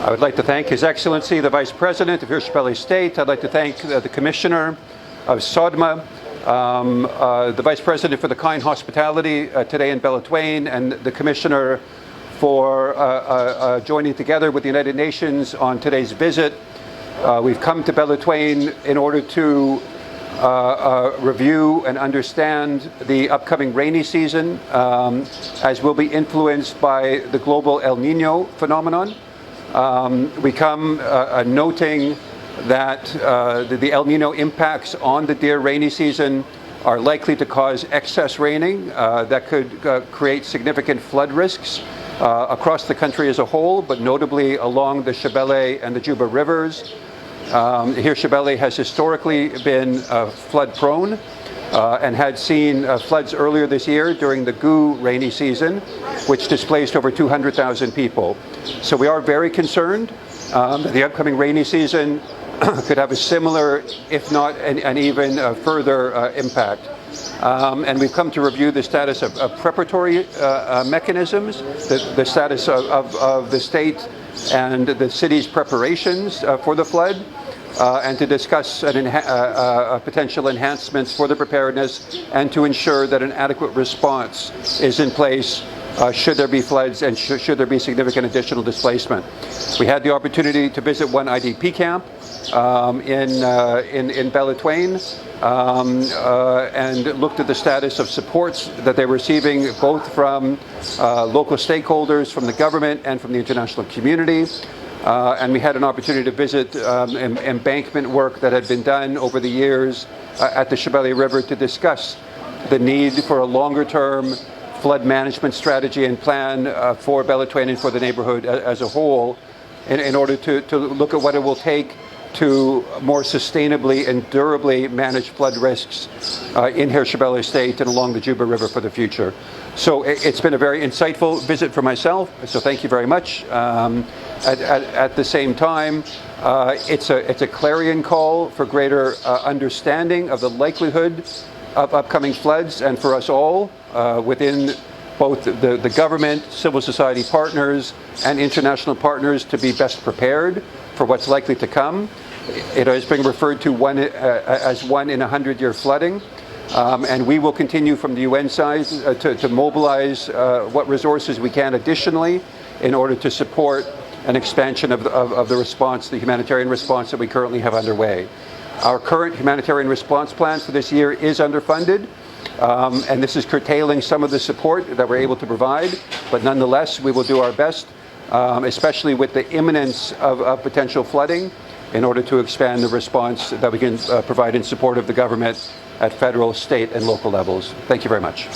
I would like to thank His Excellency, the Vice President of Hirshabelle State. I'd like to thank the Commissioner of SODMA, the Vice President for the kind hospitality today in Beledweyne, and the Commissioner for joining together with the United Nations on today's visit. We've come to Beledweyne in order to review and understand the upcoming rainy season, as will be influenced by the global El Nino phenomenon. We come noting that the El Nino impacts on the deer rainy season are likely to cause excess raining that could create significant flood risks across the country as a whole, but notably along the Shebele and the Juba rivers. Hirshabelle has historically been flood prone and had seen floods earlier this year during the Gu rainy season, which displaced over 200,000 people. So we are very concerned that the upcoming rainy season could have a similar, if not an even further impact. And we've come to review the status of preparatory mechanisms, the status of the state and the city's preparations for the flood, and to discuss potential enhancements for the preparedness and to ensure that an adequate response is in place should there be floods and should there be significant additional displacement. We had the opportunity to visit one IDP camp in Beledweyne and looked at the status of supports that they were receiving both from local stakeholders, from the government, and from the international community. And we had an opportunity to visit embankment work that had been done over the years at the Shebele River to discuss the need for a longer-term flood management strategy and plan for Beledweyne and for the neighborhood as a whole in order to look at what it will take to more sustainably and durably manage flood risks in Hirshabelle State and along the Juba River for the future. So it's been a very insightful visit for myself, so thank you very much. At the same time, it's a clarion call for greater understanding of the likelihood of upcoming floods, and for us all within both the government, civil society partners, and international partners to be best prepared for what's likely to come. It has been referred to as 1 in 100-year flooding, and we will continue from the UN side to mobilize what resources we can additionally in order to support an expansion of the response, the humanitarian response that we currently have underway. Our current humanitarian response plan for this year is underfunded, and this is curtailing some of the support that we're able to provide, but nonetheless, we will do our best, especially with the imminence of potential flooding, in order to expand the response that we can provide in support of the government at federal, state, and local levels. Thank you very much.